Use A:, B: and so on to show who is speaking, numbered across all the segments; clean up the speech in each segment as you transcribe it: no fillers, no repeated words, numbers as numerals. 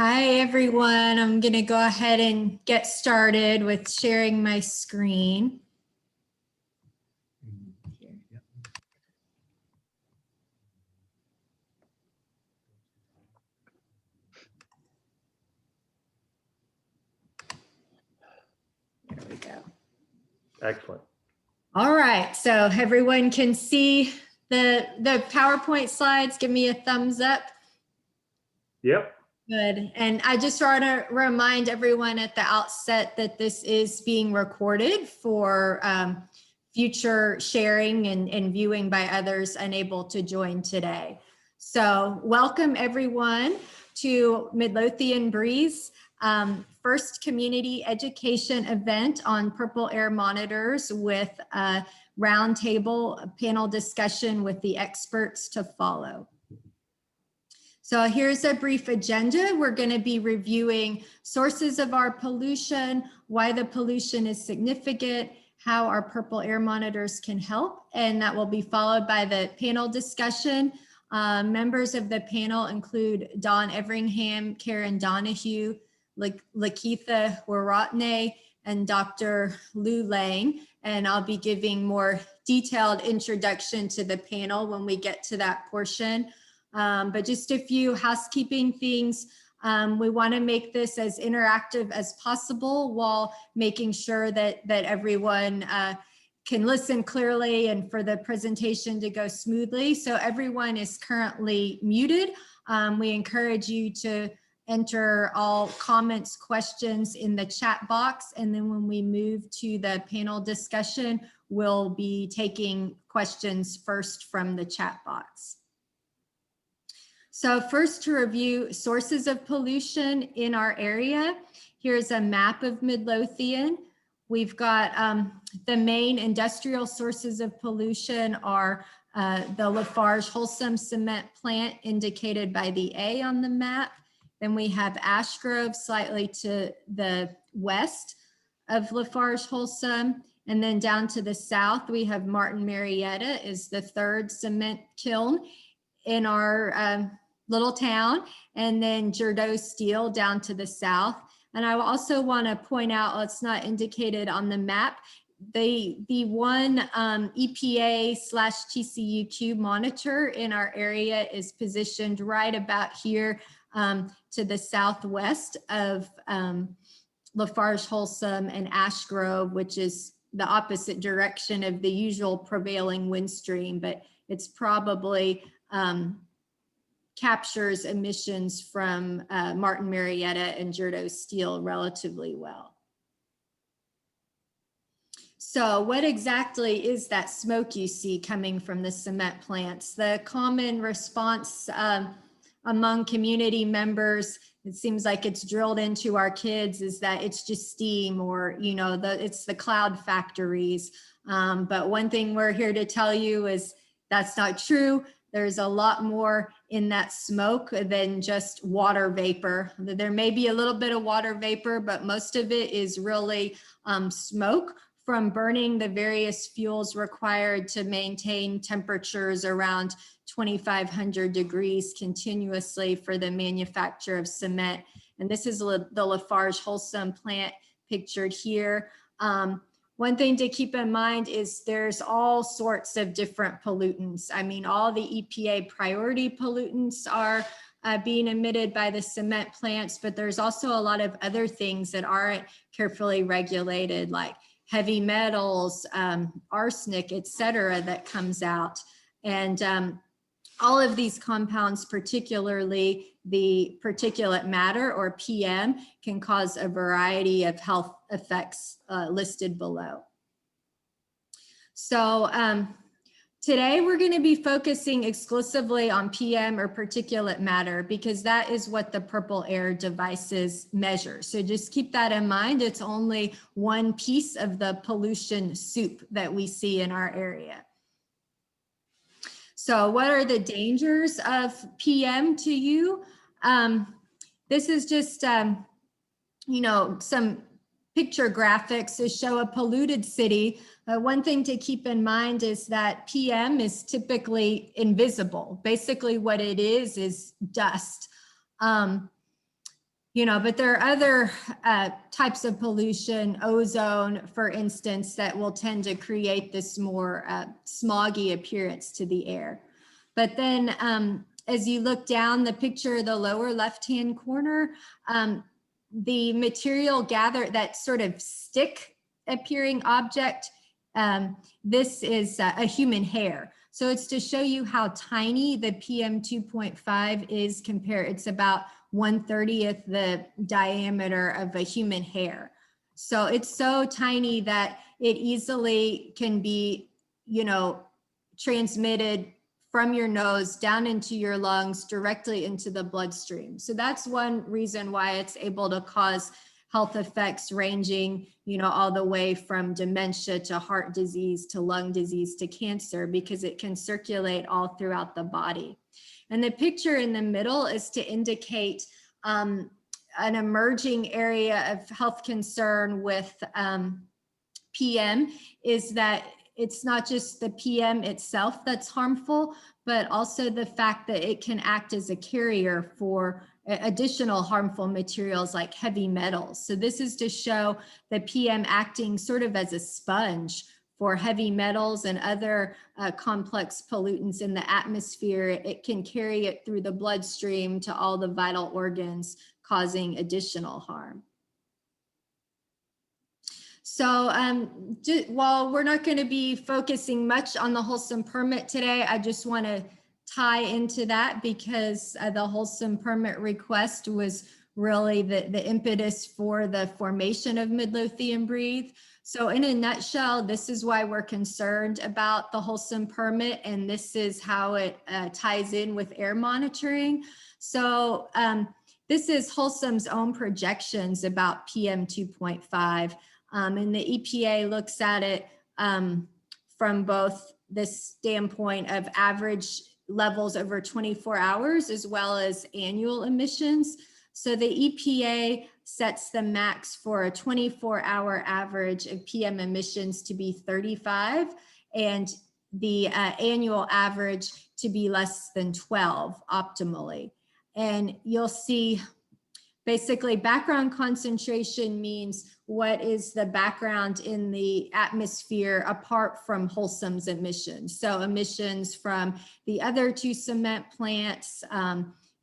A: Hi, everyone. I'm going to go ahead and get started with sharing my screen. There we go.
B: Excellent.
A: All right, so everyone can see the PowerPoint slides. Give me a thumbs up.
B: Yep.
A: Good. And I just want to remind everyone at the outset that this is being recorded for future sharing and viewing by others unable to join today. So welcome everyone to Midlothian Breeze, first community education event on purple air monitors with a roundtable panel discussion with the experts to follow. So here's a brief agenda. We're going to be reviewing sources of our pollution, why the pollution is significant, how our purple air monitors can help, and that will be followed by the panel discussion. Members of the panel include Dawn Everingham, Karen Donahue, Lakeitha Waratne, and Dr. Lou Lang. And I'll be giving more detailed introduction to the panel when we get to that portion. But just a few housekeeping things. We want to make this as interactive as possible while making sure that everyone can listen clearly and for the presentation to go smoothly. So everyone is currently muted. We encourage you to enter all comments, questions in the chat box. And then when we move to the panel discussion, we'll be taking questions first from the chat box. So first, to review sources of pollution in our area, here's a map of Midlothian. We've got the main industrial sources of pollution are the Lafarge Wholesome Cement Plant indicated by the A on the map. Then we have Ash Grove slightly to the west of Lafarge Wholesome. And then down to the south, we have Martin Marietta is the third cement kiln in our little town, and then Jordo Steel down to the south. And I also want to point out, it's not indicated on the map, the one EPA/TCUQ monitor in our area is positioned right about here to the southwest of Lafarge Wholesome and Ash Grove, which is the opposite direction of the usual prevailing wind stream, but it's probably captures emissions from Martin Marietta and Jordo Steel relatively well. So what exactly is that smoke you see coming from the cement plants? The common response among community members, it seems like it's drilled into our kids, is that it's just steam, or it's the cloud factories. But one thing we're here to tell you is that's not true. There's a lot more in that smoke than just water vapor. There may be a little bit of water vapor, but most of it is really smoke from burning the various fuels required to maintain temperatures around 2,500 degrees continuously for the manufacture of cement. And this is the Lafarge Wholesome plant pictured here. One thing to keep in mind is there's all sorts of different pollutants. I mean, all the EPA priority pollutants are being emitted by the cement plants, but there's also a lot of other things that aren't carefully regulated, like heavy metals, arsenic, et cetera, that comes out. And all of these compounds, particularly the particulate matter or PM, can cause a variety of health effects listed below. So today we're going to be focusing exclusively on PM or particulate matter because that is what the purple air devices measure. So just keep that in mind. It's only one piece of the pollution soup that we see in our area. So what are the dangers of PM to you? This is just, some picture graphics to show a polluted city. One thing to keep in mind is that PM is typically invisible. Basically what it is dust. But there are other types of pollution, ozone, for instance, that will tend to create this more smoggy appearance to the air. But then as you look down the picture, the lower left-hand corner, the material gathered, that sort of stick appearing object, this is a human hair. So it's to show you how tiny the PM 2.5 is compared. It's about 1/30th the diameter of a human hair. So it's so tiny that it easily can be, transmitted from your nose down into your lungs, directly into the bloodstream. So that's one reason why it's able to cause health effects ranging, all the way from dementia to heart disease to lung disease to cancer, because it can circulate all throughout the body. And the picture in the middle is to indicate an emerging area of health concern with PM, is that it's not just the PM itself that's harmful, but also the fact that it can act as a carrier for additional harmful materials like heavy metals. So this is to show the PM acting sort of as a sponge for heavy metals and other complex pollutants in the atmosphere. It can carry it through the bloodstream to all the vital organs, causing additional harm. So while we're not going to be focusing much on the Wholesome Permit today, I just want to tie into that, because the Wholesome Permit request was really the impetus for the formation of Midlothian Breathe. So in a nutshell, this is why we're concerned about the Wholesome Permit, and this is how it ties in with air monitoring. So this is Wholesome's own projections about PM 2.5. And the EPA looks at it from both the standpoint of average levels over 24 hours as well as annual emissions. So the EPA sets the max for a 24-hour average of PM emissions to be 35, and the annual average to be less than 12 optimally. And you'll see basically background concentration means what is the background in the atmosphere apart from Wholesome's emissions. So emissions from the other two cement plants,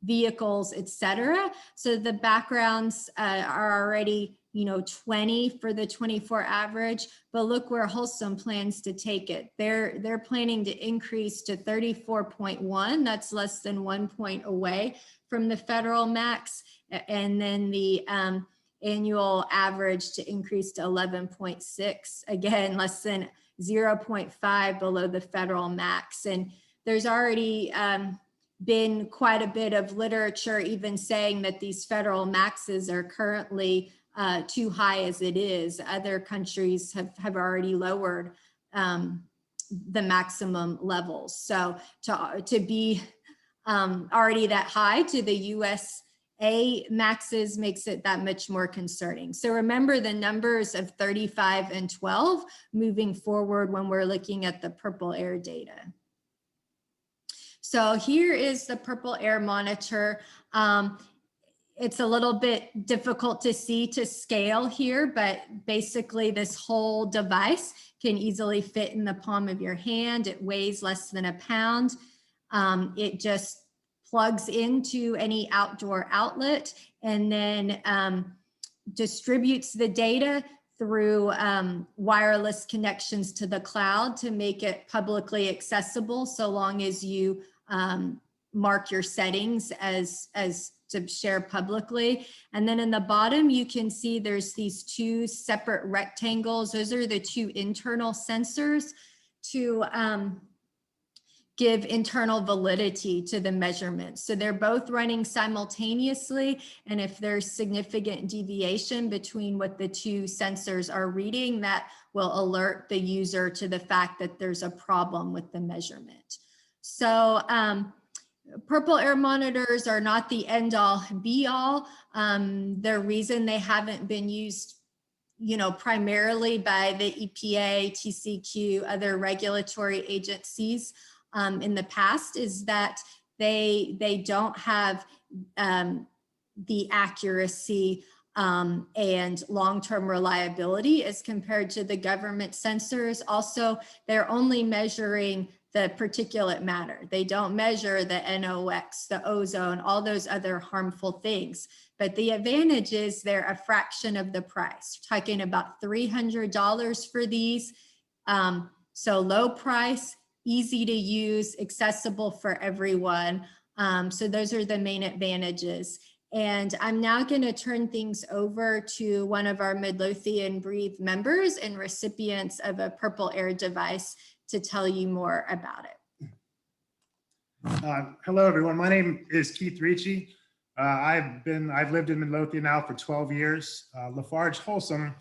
A: vehicles, etc. So the backgrounds are already 20 for the 24 average, but look where Wholesome plans to take it. They're planning to increase to 34.1. That's less than 1 point away from the federal max, and then the annual average to increase to 11.6, again less than 0.5 below the federal max. And there's already been quite a bit of literature even saying that these federal maxes are currently too high as it is. Other countries have already lowered the maximum levels. So to be already that high to the USA maxes makes it that much more concerning. So remember the numbers of 35 and 12 moving forward when we're looking at the purple air data. So here is the purple air monitor. It's a little bit difficult to see to scale here, but basically this whole device can easily fit in the palm of your hand. It weighs less than a pound. It just plugs into any outdoor outlet and then distributes the data through wireless connections to the cloud to make it publicly accessible, so long as you mark your settings as to share publicly. And then in the bottom, you can see there's these two separate rectangles. Those are the two internal sensors to give internal validity to the measurements. So they're both running simultaneously. And if there's significant deviation between what the two sensors are reading, that will alert the user to the fact that there's a problem with the measurement. So purple air monitors are not the end all be all. The reason they haven't been used primarily by the EPA, TCQ, other regulatory agencies in the past is that they don't have the accuracy and long-term reliability as compared to the government sensors. Also, they're only measuring the particulate matter. They don't measure the NOx, the ozone, all those other harmful things. But the advantage is they're a fraction of the price. We're talking about $300 for these. So low price, easy to use, accessible for everyone. So those are the main advantages. And I'm now going to turn things over to one of our Midlothian Breathe members and recipients of a Purple Air device to tell you more about it.
C: Hello, everyone. My name is Keith Ricci. I've lived in Midlothian now for 12 years. Lafarge Wholesome,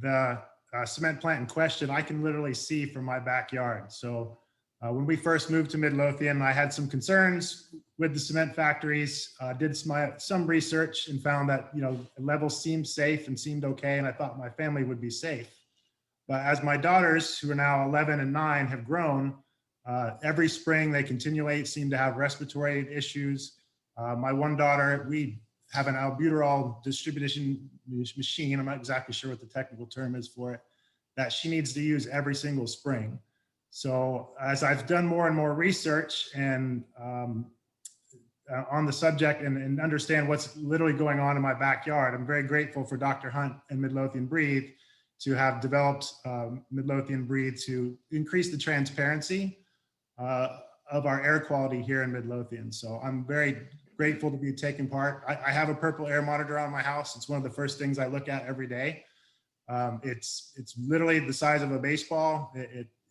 C: the cement plant in question, I can literally see from my backyard. So when we first moved to Midlothian, I had some concerns with the cement factories, did some research and found that, levels seemed safe and seemed okay. And I thought my family would be safe. But as my daughters, who are now 11 and 9, have grown, every spring they continually seem to have respiratory issues. My one daughter, we have an albuterol distribution machine. I'm not exactly sure what the technical term is for it, that she needs to use every single spring. So as I've done more and more research and on the subject and understand what's literally going on in my backyard, I'm very grateful for Dr. Hunt and Midlothian Breathe to have developed Midlothian Breathe to increase the transparency of our air quality here in Midlothian. So I'm very grateful to be taking part. I have a Purple Air monitor on my house. It's one of the first things I look at every day. It's literally the size of a baseball.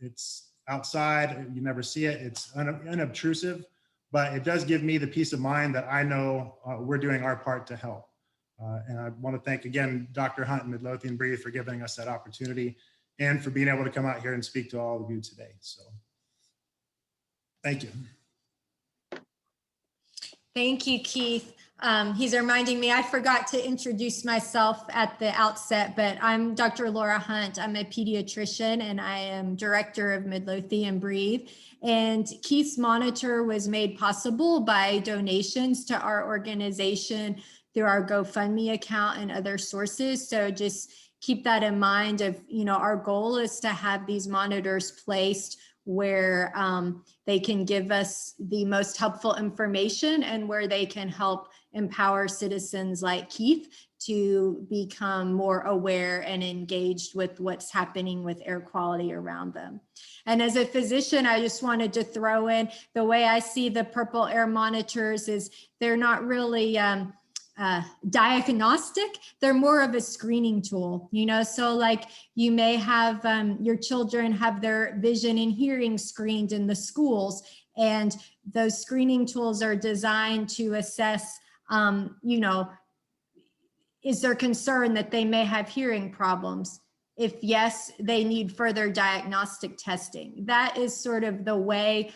C: It's outside, you never see it. It's unobtrusive, but it does give me the peace of mind that I know we're doing our part to help. And I want to thank again, Dr. Hunt and Midlothian Breathe for giving us that opportunity and for being able to come out here and speak to all of you today. So thank you.
A: Thank you, Keith. He's reminding me, I forgot to introduce myself at the outset, but I'm Dr. Laura Hunt. I'm a pediatrician and I am director of Midlothian Breathe. And Keith's monitor was made possible by donations to our organization through our GoFundMe account and other sources. So just keep that in mind of, our goal is to have these monitors placed where they can give us the most helpful information and where they can help empower citizens like Keith to become more aware and engaged with what's happening with air quality around them. And as a physician, I just wanted to throw in the way I see the Purple Air monitors is they're not really diagnostic, they're more of a screening tool, so like you may have your children have their vision and hearing screened in the schools, and those screening tools are designed to assess, is there concern that they may have hearing problems? If yes, they need further diagnostic testing. That is sort of the way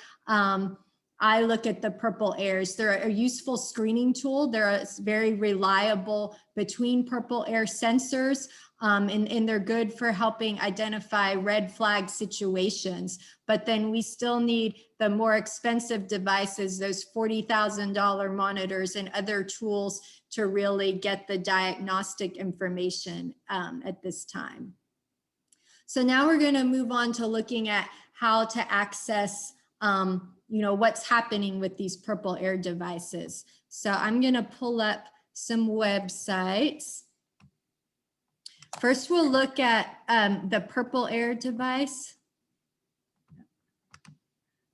A: I look at the Purple Airs. They're a useful screening tool. They're very reliable between Purple Air sensors, and they're good for helping identify red flag situations. But then we still need the more expensive devices, those $40,000 monitors and other tools to really get the diagnostic information at this time. So now we're going to move on to looking at how to access what's happening with these Purple Air devices. So I'm going to pull up some websites. First, we'll look at the Purple Air device.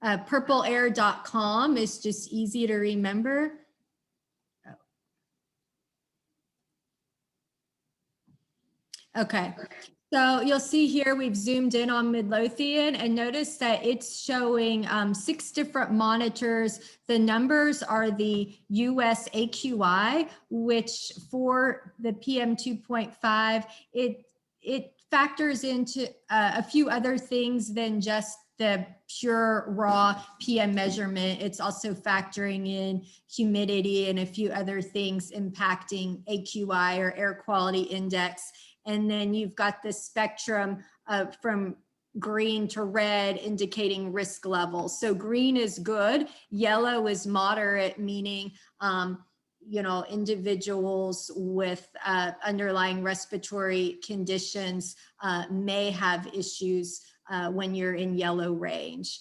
A: Purpleair.com is just easy to remember. Okay. So you'll see here, we've zoomed in on Midlothian and notice that it's showing 6 different monitors. The numbers are the US AQI, which for the PM 2.5, it factors into a few other things than just the pure raw PM measurement. It's also factoring in humidity and a few other things impacting AQI or air quality index. And then you've got the spectrum from green to red indicating risk levels. So green is good, yellow is moderate, meaning individuals with underlying respiratory conditions may have issues when you're in yellow range.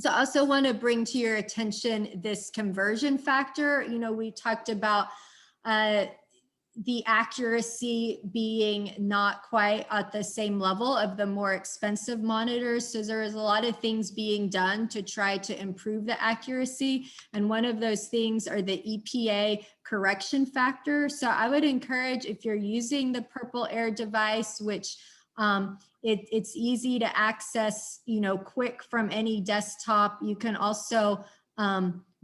A: So I also want to bring to your attention this conversion factor. We talked about the accuracy being not quite at the same level of the more expensive monitors. So there is a lot of things being done to try to improve the accuracy. And one of those things are the EPA correction factor. So I would encourage, if you're using the Purple Air device, which it's easy to access, quick from any desktop. You can also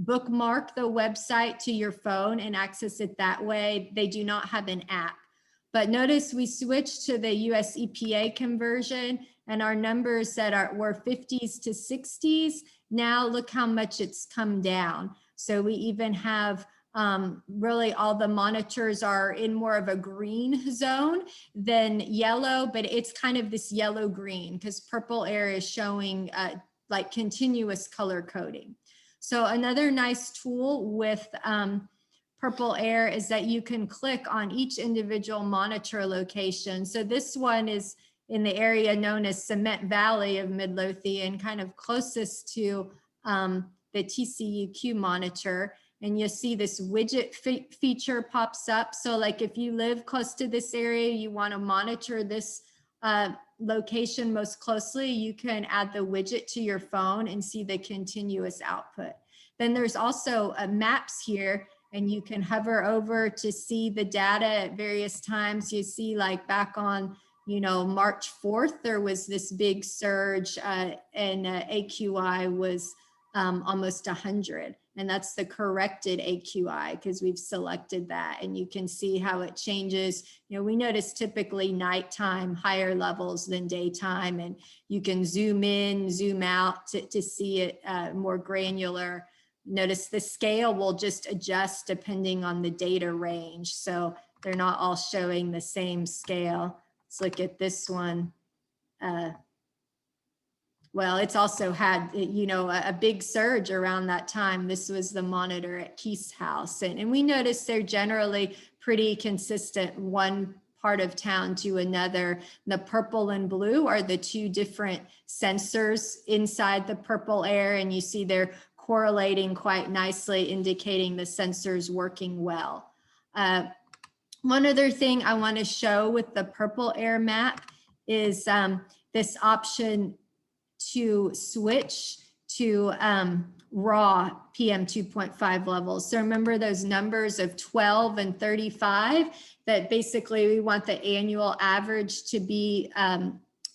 A: bookmark the website to your phone and access it that way. They do not have an app. But notice we switched to the US EPA conversion, and our numbers that were 50s to 60s. Now look how much it's come down. So we even have really all the monitors are in more of a green zone than yellow, but it's kind of this yellow green because Purple Air is showing like continuous color coding. So another nice tool with Purple Air is that you can click on each individual monitor location. So this one is in the area known as Cement Valley of Midlothian, kind of closest to the TCEQ monitor. And you'll see this widget feature pops up. So like if you live close to this area, you want to monitor this location most closely, you can add the widget to your phone and see the continuous output. Then there's also maps here, and you can hover over to see the data at various times. You see like back on, March 4th, there was this big surge and AQI was almost 100. And that's the corrected AQI because we've selected that, and you can see how it changes. We notice typically nighttime higher levels than daytime, and you can zoom in, zoom out to see it more granular. Notice the scale will just adjust depending on the data range. So they're not all showing the same scale. Let's look at this one. Well, it's also had, a big surge around that time. This was the monitor at Keith's house. And we noticed they're generally pretty consistent one part of town to another. The purple and blue are the two different sensors inside the Purple Air. And you see they're correlating quite nicely, indicating the sensors working well. One other thing I want to show with the Purple Air map is this option to switch to raw PM 2.5 levels. So remember those numbers of 12 and 35, that basically we want the annual average to be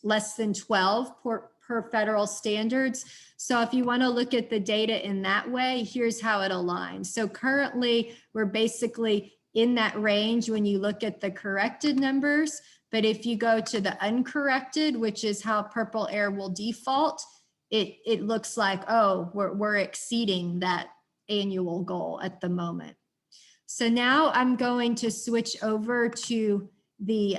A: less than 12 per federal standards. So if you want to look at the data in that way, here's how it aligns. So currently we're basically in that range when you look at the corrected numbers. But if you go to the uncorrected, which is how Purple Air will default, it looks like, oh, we're exceeding that annual goal at the moment. So now I'm going to switch over to the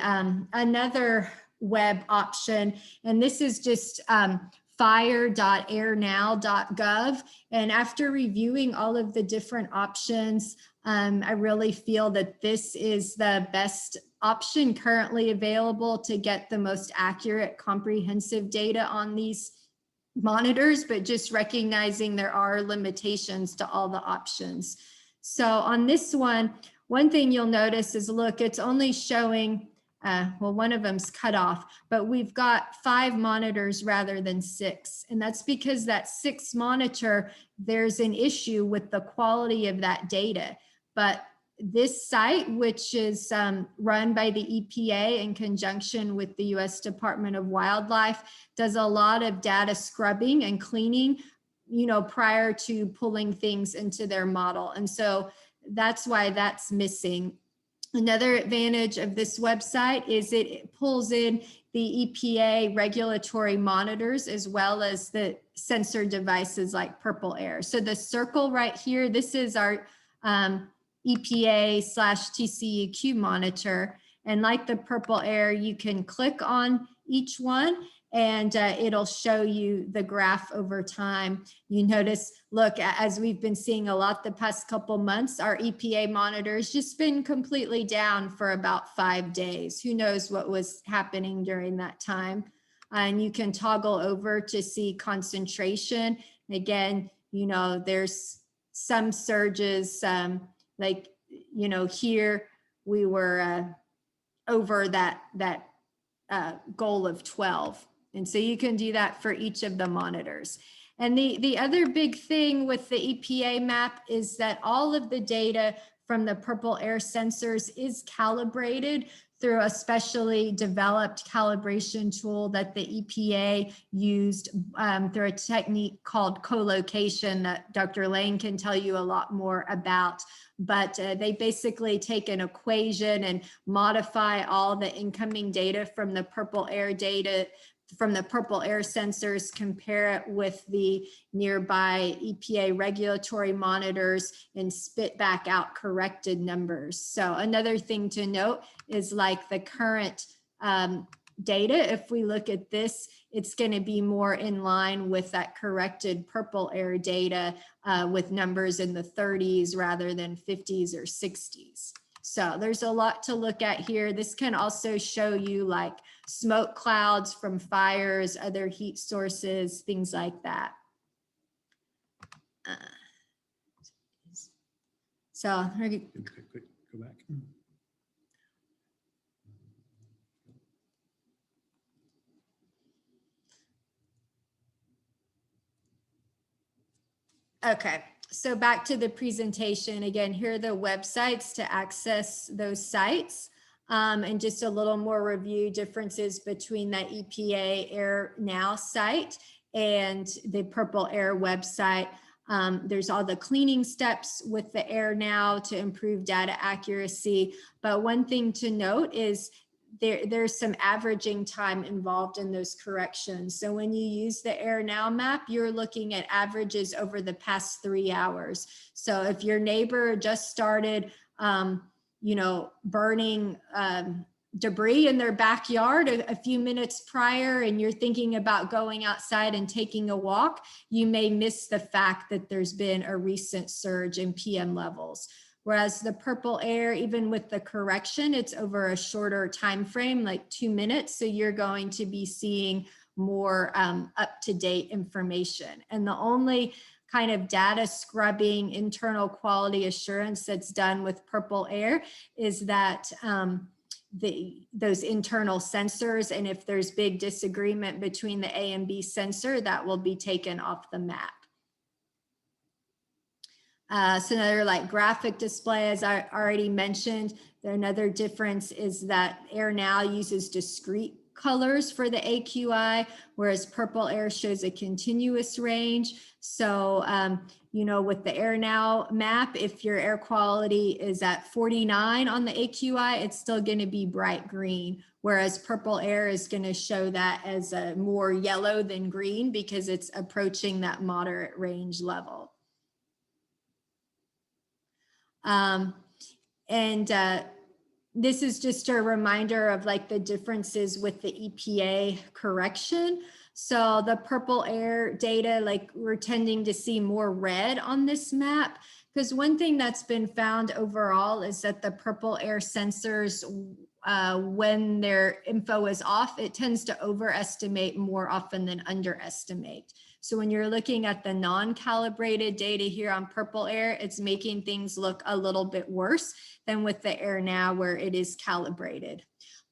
A: another web option, and this is just fire.airnow.gov. And after reviewing all of the different options, I really feel that this is the best option currently available to get the most accurate, comprehensive data on these monitors, but just recognizing there are limitations to all the options. So on this one thing you'll notice is, look, it's only showing, well, one of them's cut off, but we've got 5 monitors rather than 6. And that's because that 6th monitor, there's an issue with the quality of that data. But this site, which is run by the EPA in conjunction with the US Department of Wildlife, does a lot of data scrubbing and cleaning, prior to pulling things into their model. And so that's why that's missing. Another advantage of this website is it pulls in the EPA regulatory monitors as well as the sensor devices like Purple Air. So the circle right here, this is our EPA/TCEQ monitor. And like the Purple Air, you can click on each one and it'll show you the graph over time. You notice, look, as we've been seeing a lot the past couple months, our EPA monitor has just been completely down for about 5 days. Who knows what was happening during that time? And you can toggle over to see concentration. Again, you know, there's some surges, like, you know, here we were over that goal of 12. And so you can do that for each of the monitors. And the other big thing with the EPA map is that all of the data from the purple air sensors is calibrated through a specially developed calibration tool that the EPA used through a technique called co-location that Dr. Lane can tell you a lot more about. But they basically take an equation and modify all the incoming data from the purple air sensors, compare it with the nearby EPA regulatory monitors, and spit back out corrected numbers. So another thing to note is like the current data, if we look at this, it's going to be more in line with that corrected purple air data with numbers in the 30s rather than 50s or 60s. So there's a lot to look at here. This can also show you like smoke clouds from fires, other heat sources, things like that. So
C: Quick, go back.
A: okay, so back to the presentation. Again, here are the websites to access those sites. And just a little more review differences between that EPA Air Now site and the Purple Air website. There's all the cleaning steps with the Air Now to improve data accuracy. But one thing to note is there's some averaging time involved in those corrections. So when you use the Air Now map, you're looking at averages over the past 3 hours. So if your neighbor just started, you know, burning debris in their backyard a few minutes prior, and you're thinking about going outside and taking a walk, you may miss the fact that there's been a recent surge in PM levels. Whereas the purple air, even with the correction, it's over a shorter time frame, like 2 minutes. So you're going to be seeing more up-to-date information. And the only kind of data scrubbing, internal quality assurance that's done with purple air is that those internal sensors, and if there's big disagreement between the A and B sensor, that will be taken off the map. So another like graphic display, as I already mentioned, another difference is that Air Now uses discrete colors for the AQI, whereas purple air shows a continuous range. So, you know, with the Air Now map, if your air quality is at 49 on the AQI, it's still going to be bright green, whereas purple air is going to show that as a more yellow than green because it's approaching that moderate range level. This is just a reminder of like the differences with the EPA correction. So the purple air data, like we're tending to see more red on this map, because one thing that's been found overall is that the purple air sensors, when their info is off, it tends to overestimate more often than underestimate. So when you're looking at the non-calibrated data here on purple air, it's making things look a little bit worse than with the Air Now where it is calibrated.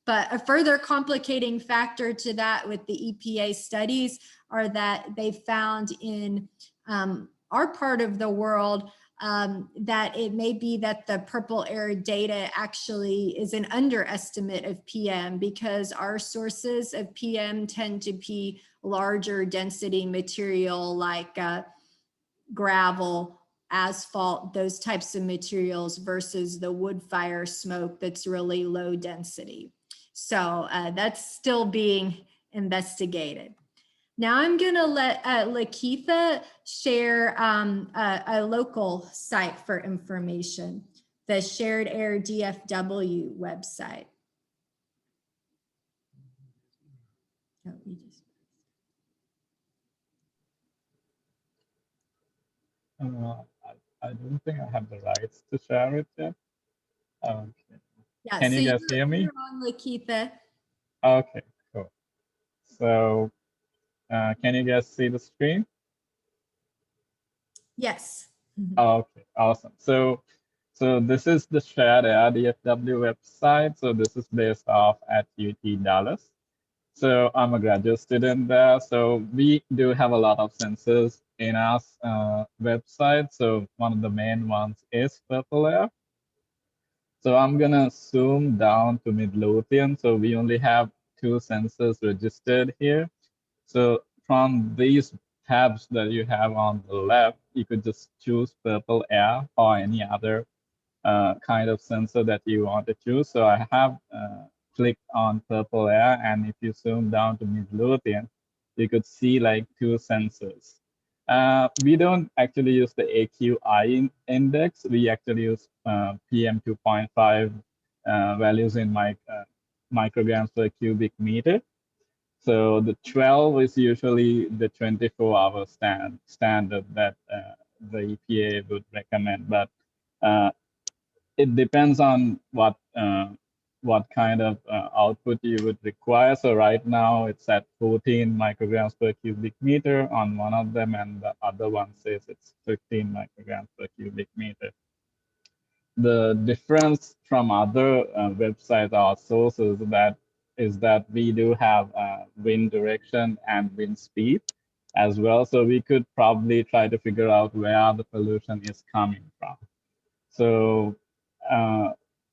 A: But a further complicating factor to that with the EPA studies are that they found in our part of the world that it may be that the purple air data actually is an underestimate of PM, because our sources of PM tend to be larger density material like gravel, asphalt, those types of materials versus the wood fire smoke that's really low density. So that's still being investigated. Now I'm going to let Lakeitha share a local site for information, the Shared Air DFW website. Oh,
D: I don't think I have the rights to share it yet. Okay.
A: Yeah,
D: Can
A: so
D: you guys hear me?
A: you're on, Lakeitha.
D: Okay, cool. So can you guys see the screen?
A: Yes.
D: Okay, awesome. So this is the shared ARDFW website. So this is based off at UT Dallas. So I'm a graduate student there. So we do have a lot of sensors in our website. So one of the main ones is Purple Air. So I'm gonna zoom down to Midlothian. So we only have 2 sensors registered here. So from these tabs that you have on the left, you could just choose Purple Air or any other kind of sensor that you want to choose. So I have clicked on Purple Air, and if you zoom down to Midlothian, you could see like 2 sensors. We don't actually use the AQI index. We actually use PM 2.5 values in micrograms per cubic meter. So the 12 is usually the 24-hour standard that the EPA would recommend, but it depends on what kind of output you would require. So right now it's at 14 micrograms per cubic meter on one of them, and the other one says it's 15 micrograms per cubic meter. The difference from other websites or sources is that we do have wind direction and wind speed as well. So we could probably try to figure out where the pollution is coming from. So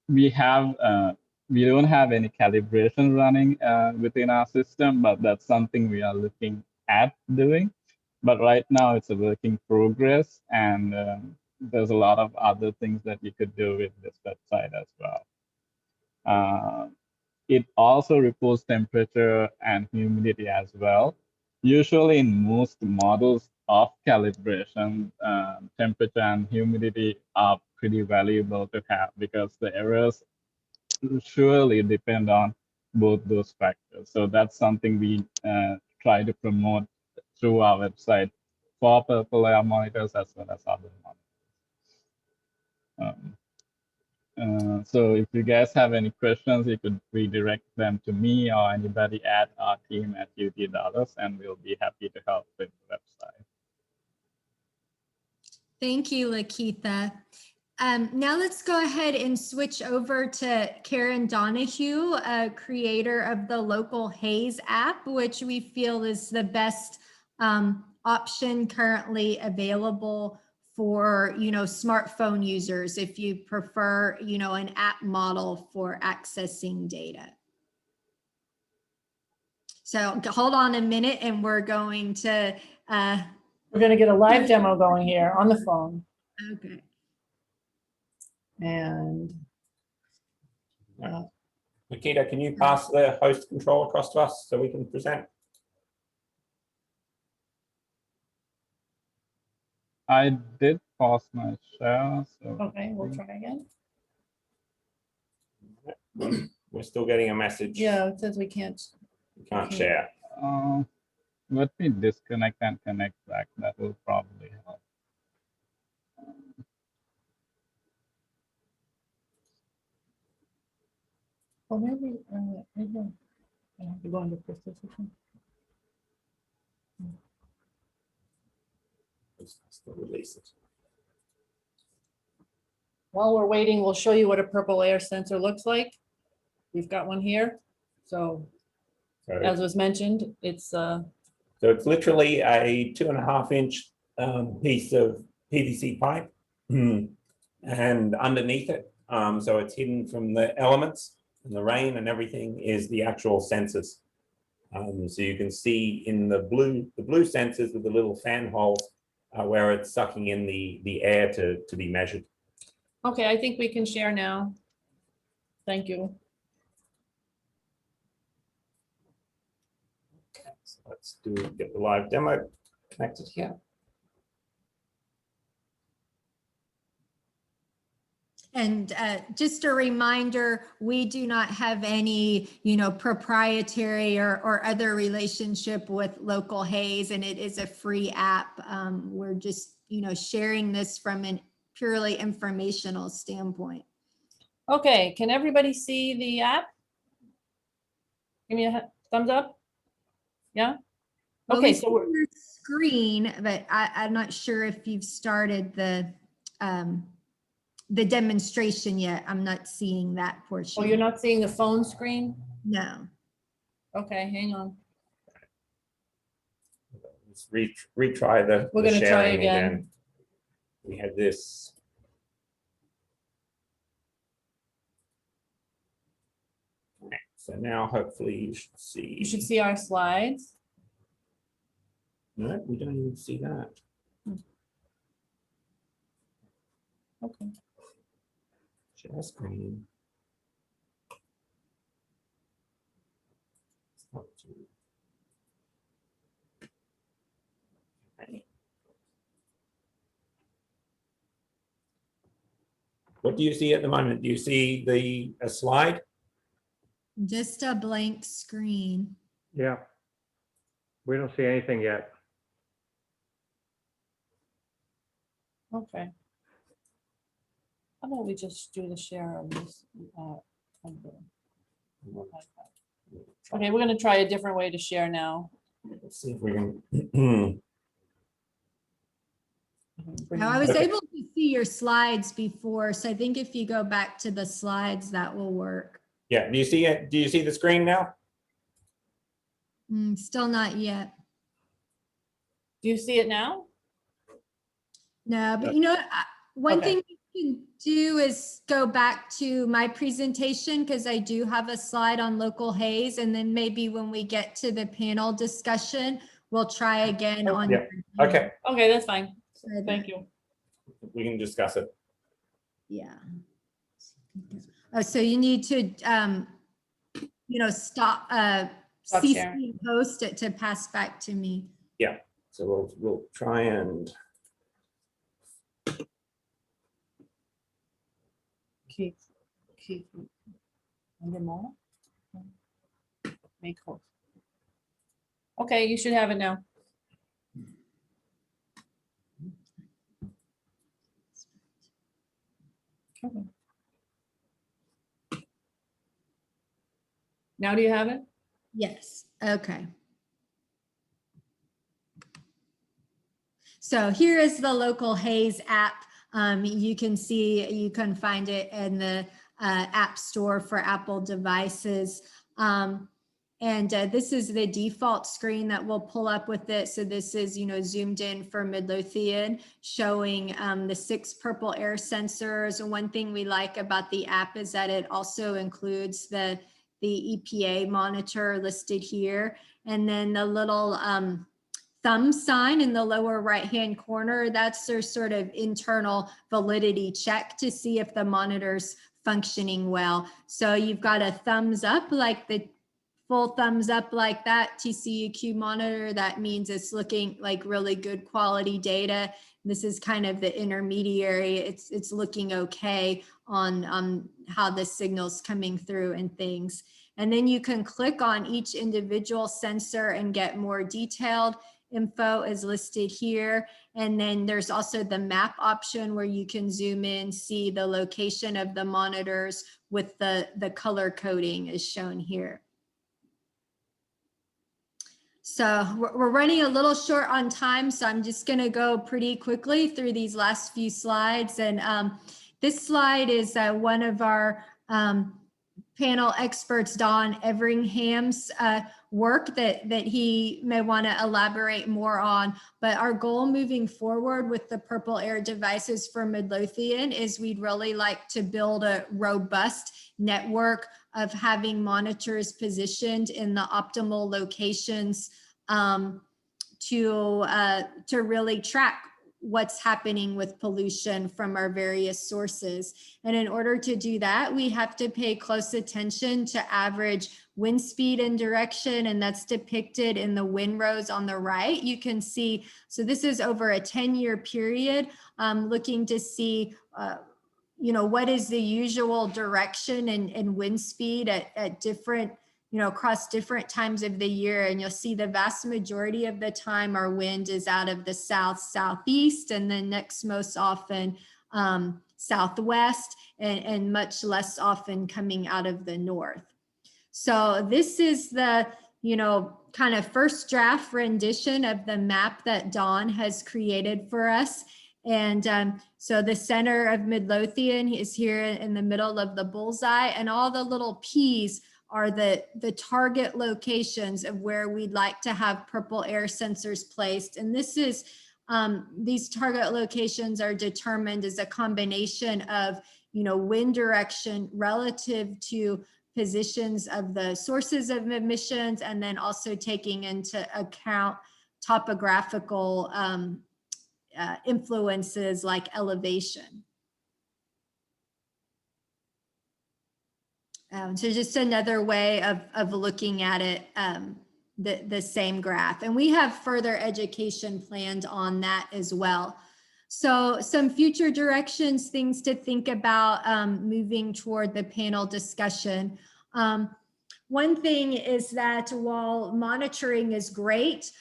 D: we don't have any calibration running within our system, but that's something we are looking at doing. But right now it's a work in progress, and there's a lot of other things that you could do with this website as well. It also reports temperature and humidity as well. Usually in most models of calibration, temperature and humidity are pretty valuable to have because the errors surely depend on both those factors. So that's something we try to promote through our website for Purple Air monitors as well as other monitors. So if you guys have any questions, you could redirect them to me or anybody at our team at UT Dallas, and we'll be happy to help with the website.
A: Thank you, Lakeitha. Now let's go ahead and switch over to Karen Donahue, creator of the Local Haze app, which we feel is the best option currently available for, smartphone users if you prefer, an app model for accessing data. So hold on a minute and we're going to
E: get a live demo going here on the phone.
A: Okay.
E: And
F: Nikita, can you pass the host control across to us so we can present?
D: I did pause my share. So
E: okay, we'll try again.
F: We're still getting a message.
E: Yeah, it says we can't
F: share.
D: let me disconnect and connect back. That will probably help.
E: Or maybe I have to go into precision.
F: Still release it.
E: While we're waiting, we'll show you what a Purple Air sensor looks like. We've got one here. So as was mentioned, it's
F: so it's literally a 2.5-inch piece of PVC pipe, and underneath it, so it's hidden from the elements and the rain and everything, is the actual sensors. So you can see in the blue sensors with the little fan holes where it's sucking in the air to be measured.
E: okay. I think we can share now. Thank you.
F: Okay, so let's get the live demo connected here.
A: And just a reminder, we do not have any, proprietary or other relationship with Local Haze, and it is a free app. We're just sharing this from an purely informational standpoint.
E: Okay, can everybody see the app? Give me a thumbs up. Yeah?
A: Well,
E: Okay,
A: we
E: so
A: see
E: we're,
A: your screen, but I'm not sure if you've started the demonstration yet. I'm not seeing that portion.
E: oh, you're not seeing the phone screen?
A: No.
E: Okay, hang on.
F: Let's retry the
E: We're
F: the
E: gonna try
F: sharing
E: again.
F: We had this. Okay, so now hopefully you should see.
E: You should see our slides.
F: No, we don't even see that.
E: Okay.
F: Share screen. Okay. What do you see at the moment? Do you see a slide?
A: Just a blank screen.
B: Yeah. We don't see anything yet.
E: Okay. How about we just do the share of this? Of the- Okay, we're gonna try a different way to share now.
F: Let's see if we can.
A: Now, I was
F: Okay.
A: able to see your slides before, so I think if you go back to the slides, that will work.
F: Yeah, do you see it? Do you see the screen now?
A: Still not yet.
E: Do you see it now?
A: No, but one
E: Okay.
A: thing you can do is go back to my presentation, because I do have a slide on local haze, and then maybe when we get to the panel discussion, we'll try again on.
F: Yeah. Okay,
E: Okay, that's fine.
A: So
E: Thank you.
F: we can discuss it.
A: Yeah. Oh, so you need to, stop,
E: Stop
A: cease
E: sharing.
A: and post it to pass back to me.
F: So we'll try and.
E: Keep. Under more. Make host. Okay, you should have it now. Okay. Now do you have it?
A: Yes, okay. So here is the local haze app. You can see, you can find it in the App Store for Apple devices. And this is the default screen that will pull up with it. So this is, zoomed in for Midlothian, showing the 6 purple air sensors. And one thing we like about the app is that it also includes the EPA monitor listed here. And then the little thumb sign in the lower right-hand corner, that's their sort of internal validity check to see if the monitor's functioning well. So you've got a thumbs up, like the full thumbs up like that TCUQ monitor. That means it's looking like really good quality data. This is kind of the intermediary. It's looking okay on how the signal's coming through and things. And then you can click on each individual sensor and get more detailed info is listed here. And then there's also the map option where you can zoom in, see the location of the monitors with the color coding is shown here. So we're running a little short on time, so I'm just going to go pretty quickly through these last few slides. And this slide is one of our panel experts, Don Everingham's work that he may want to elaborate more on. But our goal moving forward with the Purple Air devices for Midlothian is we'd really like to build a robust network of having monitors positioned in the optimal locations to really track what's happening with pollution from our various sources. And in order to do that, we have to pay close attention to average wind speed and direction, and that's depicted in the wind rows on the right. You can see, so this is over a 10-year period, looking to see what is the usual direction and wind speed at different across different times of the year. And you'll see the vast majority of the time our wind is out of the south, southeast, and then next most often southwest, and much less often coming out of the north. So this is the, kind of first draft rendition of the map that Dawn has created for us. And so the center of Midlothian is here in the middle of the bullseye, and all the little P's are the target locations of where we'd like to have purple air sensors placed. And this is, these target locations are determined as a combination of, wind direction relative to positions of the sources of emissions, and then also taking into account topographical influences like elevation. So just another way of looking at it, the same graph. And we have further education planned on that as well. So some future directions, things to think about moving toward the panel discussion. One thing is that while monitoring is great,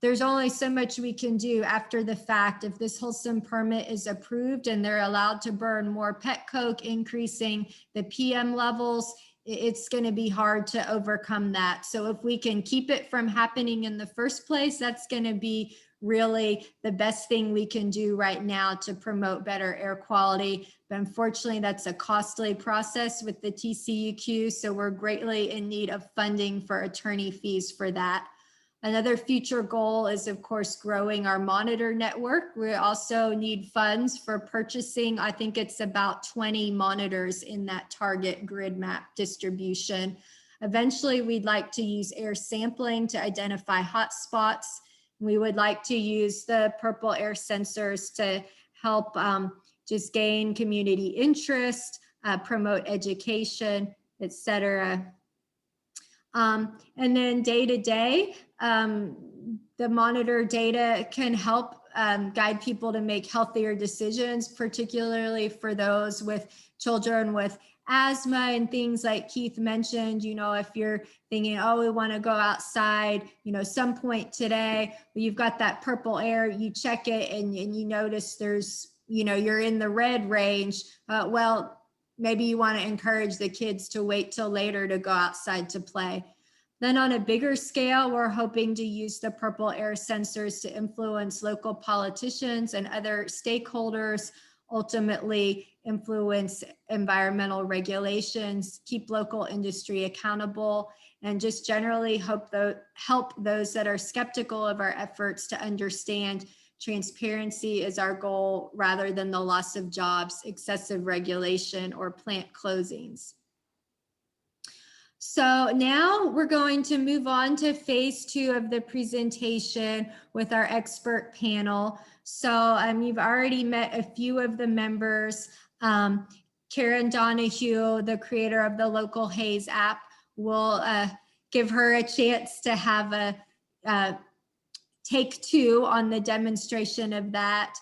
A: there's only so much we can do after the fact. If this wholesome permit is approved and they're allowed to burn more pet coke, increasing the PM levels, it's going to be hard to overcome that. So if we can keep it from happening in the first place, that's going to be really the best thing we can do right now to promote better air quality. But unfortunately, that's a costly process with the TCUQ. So we're greatly in need of funding for attorney fees for that. Another future goal is, of course, growing our monitor network. We also need funds for purchasing, I think it's about 20 monitors in that target grid map distribution. Eventually, we'd like to use air sampling to identify hotspots. We would like to use the purple air sensors to help just gain community interest, promote education, et cetera. And then day to day, the monitor data can help guide people to make healthier decisions, particularly for those with children with asthma and things like Keith mentioned. If you're thinking, oh, we want to go outside, some point today, but you've got that purple air, you check it and you notice there's, you're in the red range. Well, maybe you want to encourage the kids to wait till later to go outside to play. Then on a bigger scale, we're hoping to use the purple air sensors to influence local politicians and other stakeholders, ultimately influence environmental regulations, keep local industry accountable, and just generally help those that are skeptical of our efforts to understand transparency is our goal rather than the loss of jobs, excessive regulation, or plant closings. So now we're going to move on to phase 2 of the presentation with our expert panel. So you've already met a few of the members. Karen Donahue, the creator of the Local Haze app, will give her a chance to have a take 2 on the demonstration of that.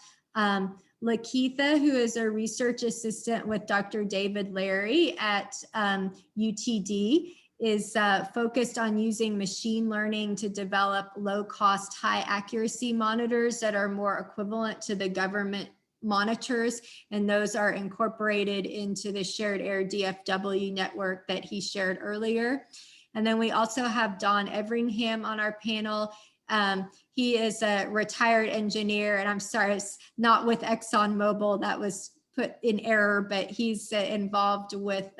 A: Lakeitha, who is a research assistant with Dr. David Larry at UTD, is focused on using machine learning to develop low-cost, high-accuracy monitors that are more equivalent to the government monitors, and those are incorporated into the shared air DFW network that he shared earlier. And then we also have Don Everingham on our panel. He is a retired engineer, and I'm sorry, it's not with ExxonMobil, that was put in error, but he's involved with,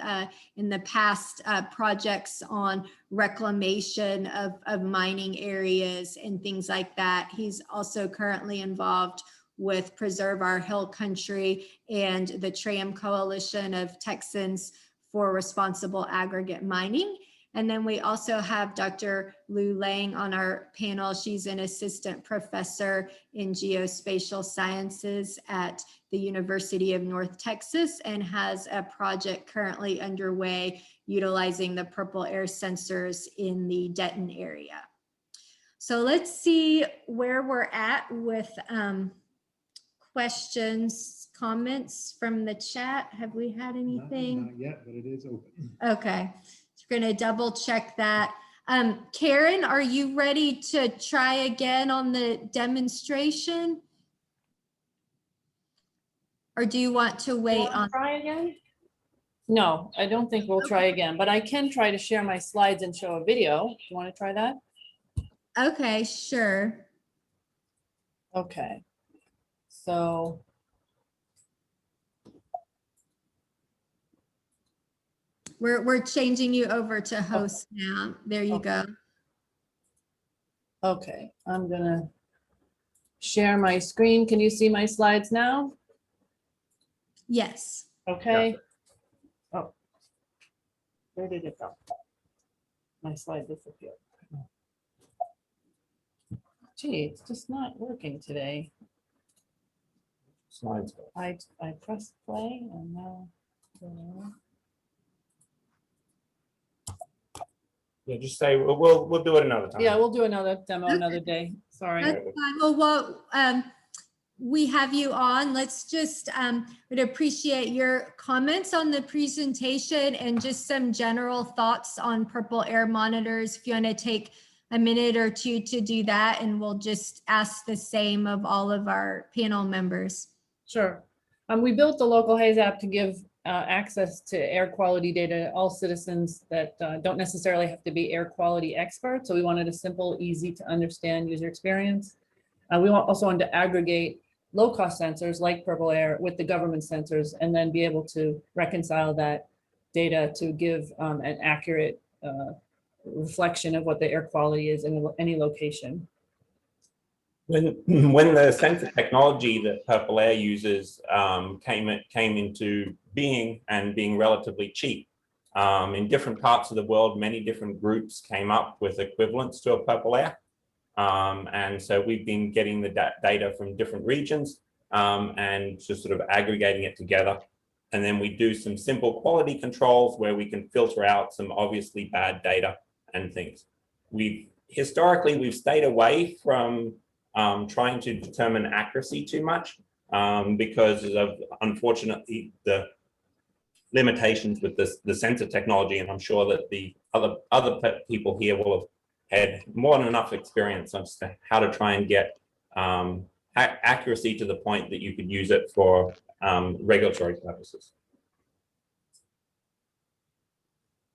A: in the past, projects on reclamation of mining areas and things like that. He's also currently involved with Preserve Our Hill Country and the TRAM Coalition of Texans for Responsible Aggregate Mining. And then we also have Dr. Lou Lang on our panel. She's an assistant professor in geospatial sciences at the University of North Texas and has a project currently underway utilizing the purple air sensors in the Denton area. So let's see where we're at with questions, comments from the chat. Have we had anything?
C: Not yet, but it is open.
A: Okay. We're going to double check that. Karen, are you ready to try again on the demonstration? Or do you want to wait on?
E: Try again? No, I don't think we'll try again, but I can try to share my slides and show a video. Do you want to try that?
A: Okay, sure.
E: Okay. So
A: We're changing you over to host now. There you go.
E: okay, I'm gonna share my screen. Can you see my slides now?
A: Yes.
E: Okay. Oh. Where did it go? My slide disappeared. Gee, it's just not working today.
F: Slides.
E: I pressed play and now.
F: Yeah, just say, we'll do it another time.
E: Yeah, we'll do another demo another day. Sorry.
A: That's fine. Well, we have you on. Let's just, would appreciate your comments on the presentation and just some general thoughts on purple air monitors. If you want to take a minute or two to do that, and we'll just ask the same of all of our panel members.
E: Sure. We built the local Haze app to give access to air quality data to all citizens that don't necessarily have to be air quality experts. So we wanted a simple, easy to understand user experience. We also wanted to aggregate low-cost sensors like purple air with the government sensors, and then be able to reconcile that data to give an accurate reflection of what the air quality is in any location.
F: When the sensor technology that Purple Air uses came into being and being relatively cheap, in different parts of the world, many different groups came up with equivalents to a Purple Air. And so we've been getting the data from different regions and just sort of aggregating it together. And then we do some simple quality controls where we can filter out some obviously bad data and things. Historically, we've stayed away from trying to determine accuracy too much because of, unfortunately, the limitations with the sensor technology. And I'm sure that the other people here will have had more than enough experience on how to try and get accuracy to the point that you could use it for regulatory purposes.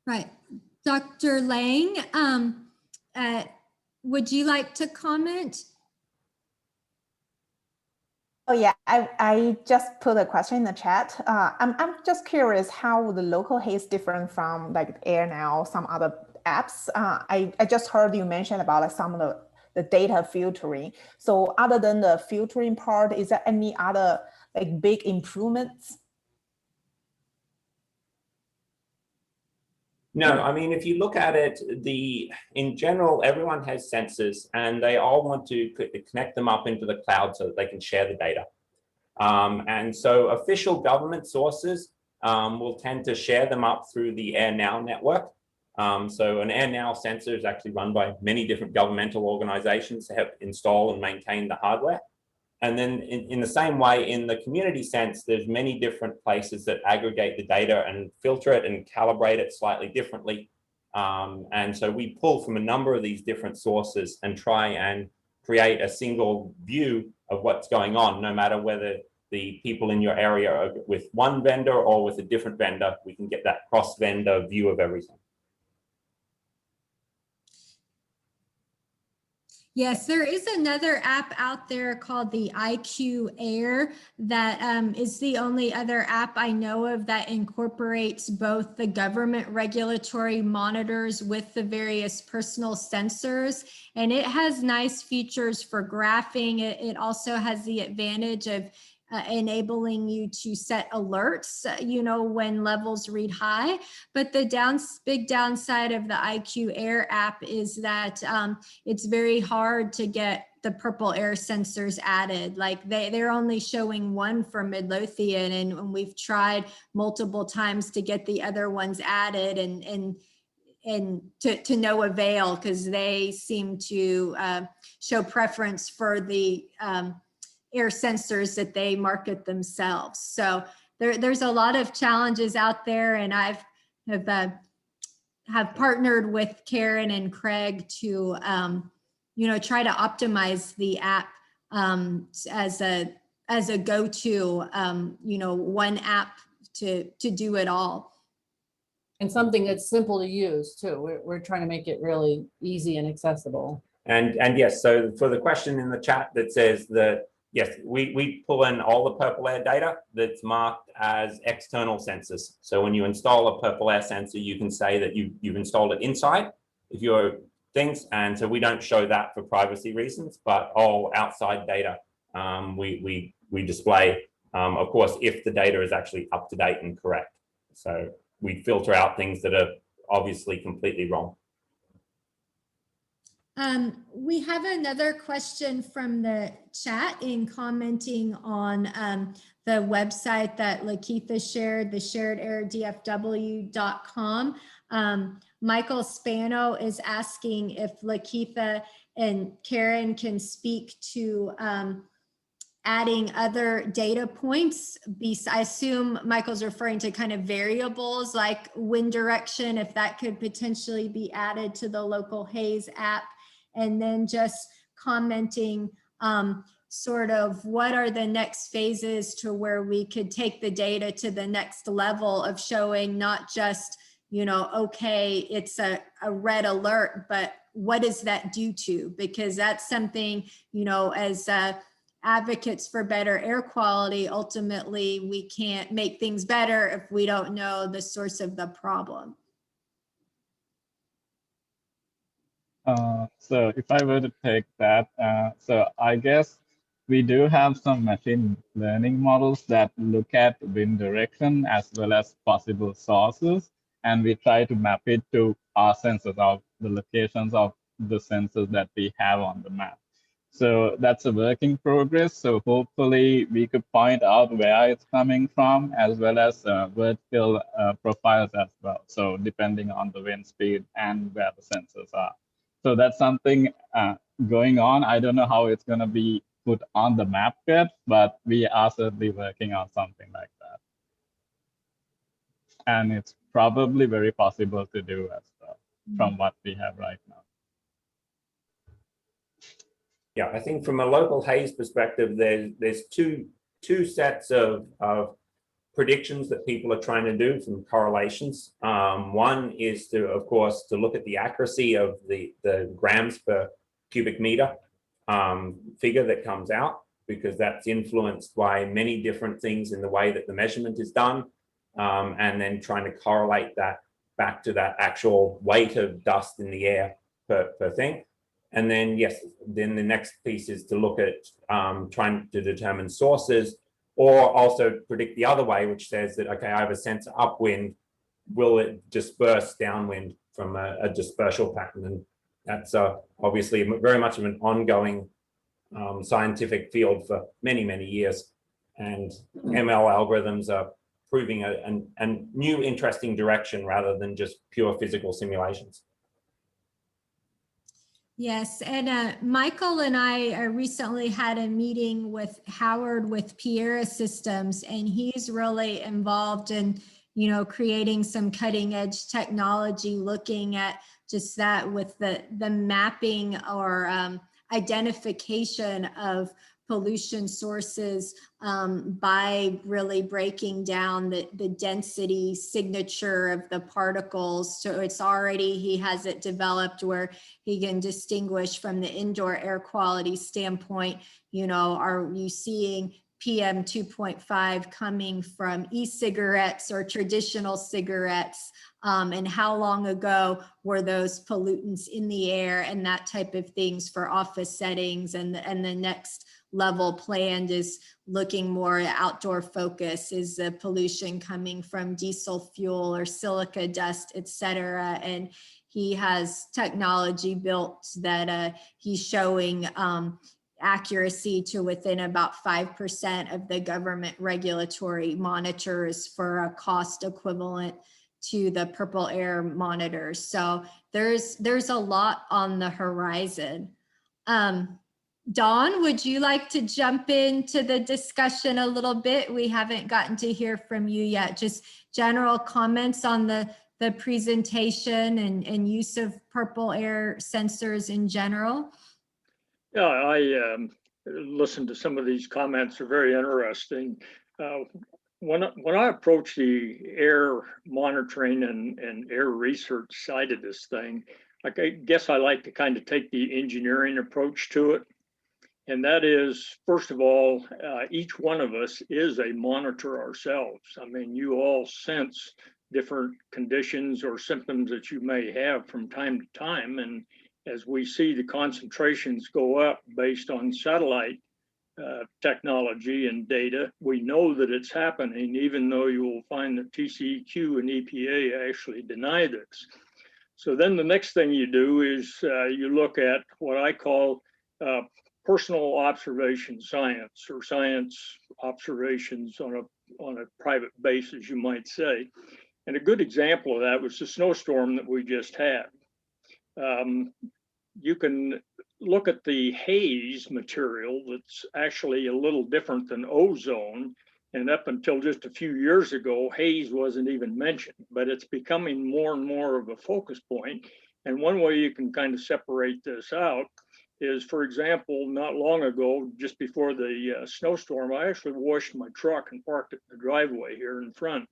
A: Right. Dr. Lang, would you like to comment?
G: Oh yeah, I just put a question in the chat. I'm just curious how the local haze different from like AirNow, some other apps. I just heard you mention about like some of the data filtering. So other than the filtering part, is there any other like big improvements?
F: No, I mean, if you look at it, in general, everyone has sensors and they all want to connect them up into the cloud so that they can share the data. And so official government sources will tend to share them up through the AirNow network. So an AirNow sensor is actually run by many different governmental organizations to help install and maintain the hardware. And then in the same way, in the community sense, there's many different places that aggregate the data and filter it and calibrate it slightly differently. And so we pull from a number of these different sources and try and create a single view of what's going on, no matter whether the people in your area are with one vendor or with a different vendor. We can get that cross-vendor view of everything.
A: Yes, there is another app out there called the IQ Air that is the only other app I know of that incorporates both the government regulatory monitors with the various personal sensors. And it has nice features for graphing. It also has the advantage of enabling you to set alerts, you know, when levels read high. But the big downside of the IQ Air app is that it's very hard to get the purple air sensors added. Like they're only showing one for Midlothian, and we've tried multiple times to get the other ones added, and to no avail, because they seem to show preference for the air sensors that they market themselves. So there's a lot of challenges out there, and I've have partnered with Karen and Craig to, try to optimize the app as a go-to, one app to do it all.
E: And something that's simple to use too. We're trying to make it really easy and accessible.
F: And yes, so for the question in the chat that says that, yes, we pull in all the Purple Air data that's marked as external sensors. So when you install a Purple Air sensor, you can say that you've installed it inside if you're things. And so we don't show that for privacy reasons, but all outside data we display, of course, if the data is actually up to date and correct. So we filter out things that are obviously completely wrong.
A: We have another question from the chat in commenting on the website that Lakeitha shared, the sharedairdfw.com. Michael Spano is asking if Lakeitha and Karen can speak to adding other data points. I assume Michael's referring to kind of variables like wind direction, if that could potentially be added to the local haze app. And then just commenting sort of what are the next phases to where we could take the data to the next level of showing not just, okay, it's a red alert, but what does that do to? Because that's something, as advocates for better air quality, ultimately we can't make things better if we don't know the source of the problem.
D: So if I were to take that, so I guess we do have some machine learning models that look at wind direction as well as possible sources, and we try to map it to our sensors, of the locations of the sensors that we have on the map. So that's a work in progress. So hopefully we could point out where it's coming from, as well as vertical profiles as well. So depending on the wind speed and where the sensors are. So that's something going on. I don't know how it's going to be put on the map yet, but we are certainly working on something like that. And it's probably very possible to do as well from what we have right now.
F: Yeah, I think from a local haze perspective, there's two sets of predictions that people are trying to do from correlations. One is to, of course, to look at the accuracy of the grams per cubic meter figure that comes out, because that's influenced by many different things in the way that the measurement is done, and then trying to correlate that back to that actual weight of dust in the air per thing. And then, yes, then the next piece is to look at trying to determine sources, or also predict the other way, which says that, okay, I have a sensor upwind, will it disperse downwind from a dispersal pattern? And that's obviously very much of an ongoing scientific field for many, many years. And ML algorithms are proving a new interesting direction rather than just pure physical simulations.
A: Yes, and Michael and I recently had a meeting with Howard with Piera Systems, and he's really involved in, creating some cutting edge technology, looking at just that with the mapping or identification of pollution sources by really breaking down the density signature of the particles. So it's already, he has it developed where he can distinguish from the indoor air quality standpoint, are you seeing PM 2.5 coming from e-cigarettes or traditional cigarettes, and how long ago were those pollutants in the air, and that type of things for office settings. And the next level planned is looking more at outdoor focus. Is the pollution coming from diesel fuel or silica dust, et cetera? And he has technology built that he's showing accuracy to within about 5% of the government regulatory monitors for a cost equivalent to the Purple Air monitors. So there's a lot on the horizon. Dawn, would you like to jump into the discussion a little bit? We haven't gotten to hear from you yet. Just general comments on the the presentation and use of purple air sensors in general?
H: Yeah, I listened to some of these comments, are very interesting. When I approach the air monitoring and air research side of this thing, like I guess I like to kind of take the engineering approach to it. And that is, first of all, each one of us is a monitor ourselves. I mean, you all sense different conditions or symptoms that you may have from time to time. And as we see the concentrations go up based on satellite technology and data, we know that it's happening, even though you will find that TCEQ and EPA actually deny this. So then the next thing you do is you look at what I call personal observation science, or science observations on a private basis, you might say. And a good example of that was the snowstorm that we just had. You can look at the haze material that's actually a little different than ozone. And up until just a few years ago, haze wasn't even mentioned, but it's becoming more and more of a focus point. And one way you can kind of separate this out is, for example, not long ago, just before the snowstorm, I actually washed my truck and parked it in the driveway here in front.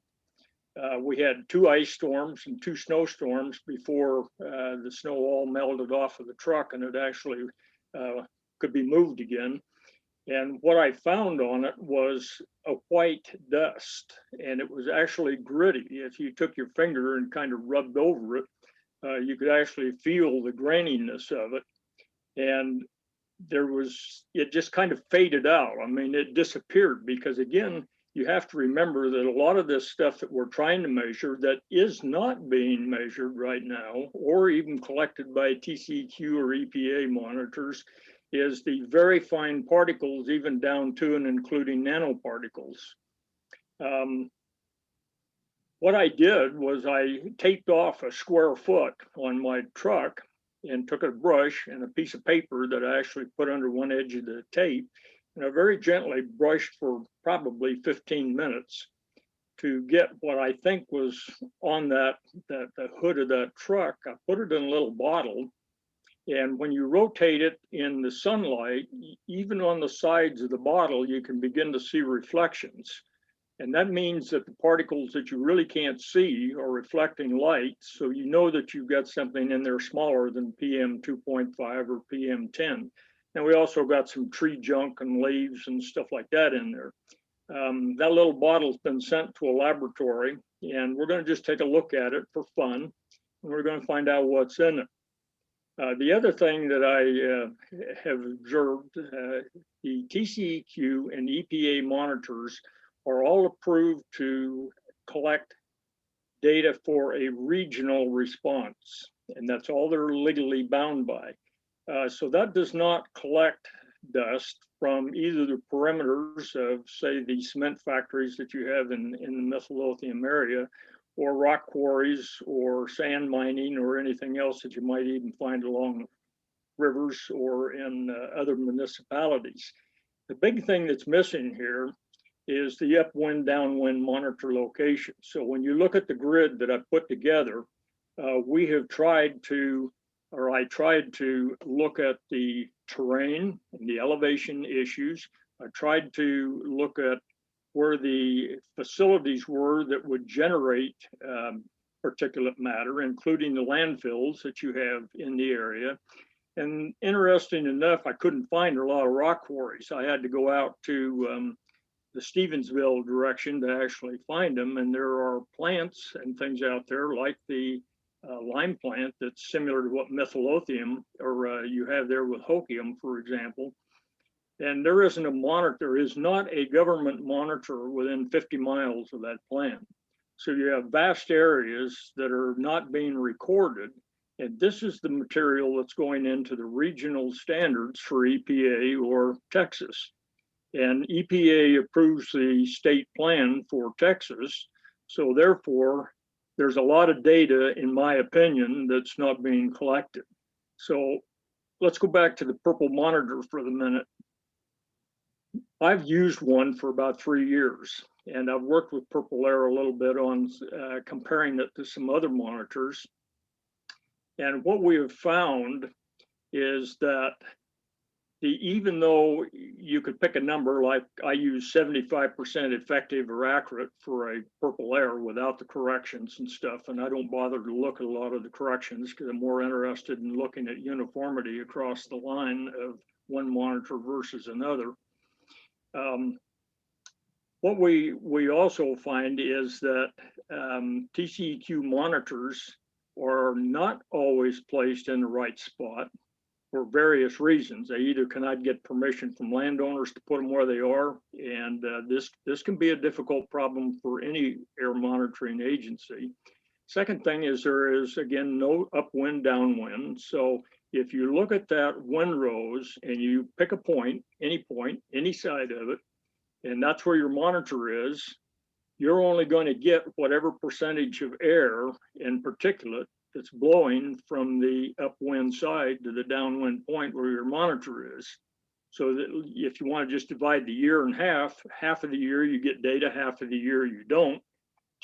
H: We had 2 ice storms and 2 snowstorms before the snow all melted off of the truck and it actually could be moved again. And what I found on it was a white dust, and it was actually gritty. If you took your finger and kind of rubbed over it, you could actually feel the graininess of it. And it just kind of faded out. I mean, it disappeared because, again, you have to remember that a lot of this stuff that we're trying to measure that is not being measured right now, or even collected by TCEQ or EPA monitors, is the very fine particles, even down to and including nanoparticles. What I did was I taped off a square foot on my truck and took a brush and a piece of paper that I actually put under one edge of the tape. And I very gently brushed for probably 15 minutes to get what I think was on the hood of that truck. I put it in a little bottle. And when you rotate it in the sunlight, even on the sides of the bottle, you can begin to see reflections. And that means that the particles that you really can't see are reflecting light. So you know that you've got something in there smaller than PM 2.5 or PM 10. And we also got some tree junk and leaves and stuff like that in there. That little bottle's been sent to a laboratory, and we're going to just take a look at it for fun. And we're going to find out what's in it. The other thing that I have observed, the TCEQ and EPA monitors are all approved to collect data for a regional response, and that's all they're legally bound by. So that does not collect dust from either the perimeters of, say, the cement factories that you have in the Midlothian area, or rock quarries, or sand mining, or anything else that you might even find along rivers or in other municipalities. The big thing that's missing here is the upwind, downwind monitor location. So when you look at the grid that I put together, we have tried to, or I tried to look at the terrain and the elevation issues. I tried to look at where the facilities were that would generate particulate matter, including the landfills that you have in the area. And interesting enough, I couldn't find a lot of rock quarries. I had to go out to the Stevensville direction to actually find them. And there are plants and things out there like the lime plant that's similar to what Midlothian or you have there with Hoquiam, for example. And there isn't a monitor, there is not a government monitor within 50 miles of that plant. So you have vast areas that are not being recorded. And this is the material that's going into the regional standards for EPA or Texas. And EPA approves the state plan for Texas. So therefore, there's a lot of data, in my opinion, that's not being collected. So let's go back to the purple monitor for the minute. I've used one for about 3 years. And I've worked with Purple Air a little bit on comparing it to some other monitors. And what we have found is that even though you could pick a number, like I use 75% effective or accurate for a Purple Air without the corrections and stuff, and I don't bother to look at a lot of the corrections because I'm more interested in looking at uniformity across the line of one monitor versus another. What we also find is that TCEQ monitors are not always placed in the right spot for various reasons. They either cannot get permission from landowners to put them where they are, and this can be a difficult problem for any air monitoring agency. Second thing is there is, again, no upwind, downwind. So if you look at that windrows and you pick a point, any side of it, and that's where your monitor is, you're only going to get whatever percentage of air and particulate that's blowing from the upwind side to the downwind point where your monitor is. So that if you want to just divide the year in half of the year you get data, half of the year you don't.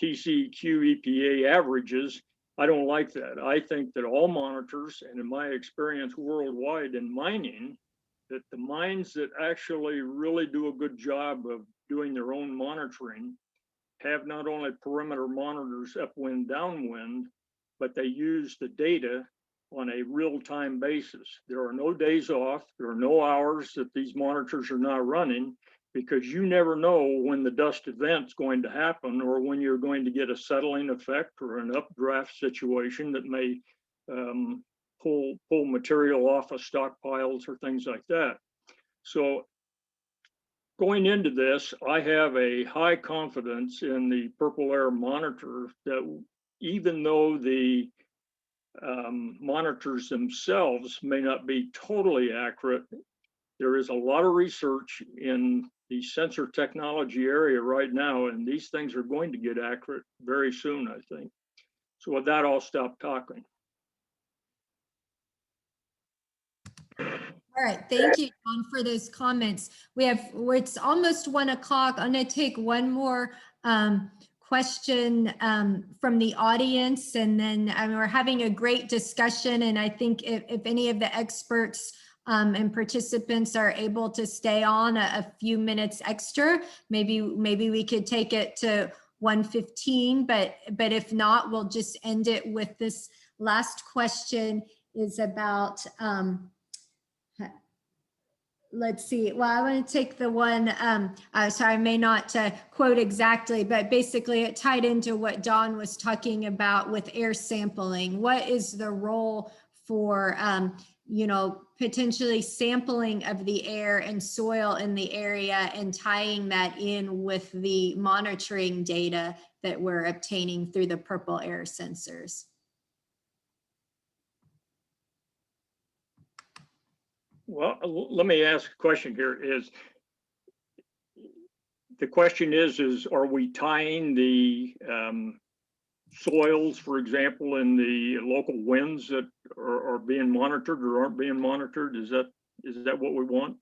H: TCEQ EPA averages, I don't like that. I think that all monitors, and in my experience worldwide in mining, that the mines that actually really do a good job of doing their own monitoring have not only perimeter monitors upwind, downwind, but they use the data on a real-time basis. There are no days off. There are no hours that these monitors are not running, because you never know when the dust event's going to happen or when you're going to get a settling effect or an updraft situation that may pull material off of stockpiles or things like that. So going into this, I have a high confidence in the Purple Air monitor that even though the monitors themselves may not be totally accurate, there is a lot of research in the sensor technology area right now, and these things are going to get accurate very soon, I think. So with that, I'll stop talking.
A: All right, thank you, John, for those comments. It's almost 1 o'clock. I'm going to take one more question from the audience, and then we're having a great discussion. And I think if any of the experts and participants are able to stay on a few minutes extra, maybe we could take it to 1:15. But if not, we'll just end it with this last question. Is about let's see. Well, I want to take the one, sorry, I may not quote exactly, but basically it tied into what Don was talking about with air sampling. What is the role for, potentially sampling of the air and soil in the area and tying that in with the monitoring data that we're obtaining through the Purple Air sensors?
H: Well, let me ask a question here. The question is are we tying the soils, for example, in the local winds that are being monitored or aren't being monitored? Is that what we want?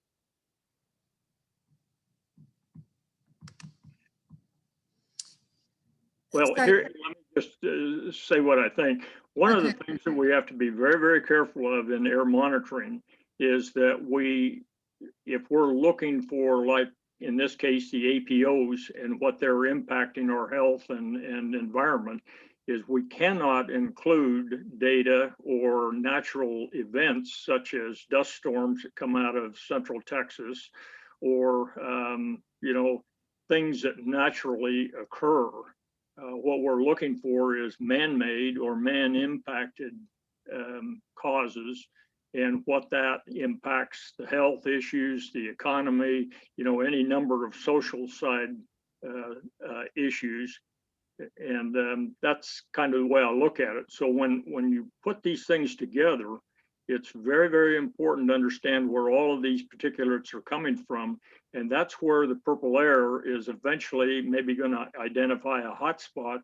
H: Well, here, let me just say what I think. One of the things that we have to be very, very careful of in air monitoring is that if we're looking for, like in this case, the APOs and what they're impacting our health and environment, is we cannot include data or natural events such as dust storms that come out of central Texas or, things that naturally occur. What we're looking for is man-made or man-impacted causes, and what that impacts the health issues, the economy, any number of social side issues. And that's kind of the way I look at it. So when you put these things together, it's very, very important to understand where all of these particulates are coming from. And that's where the Purple Air is eventually maybe going to identify a hot spot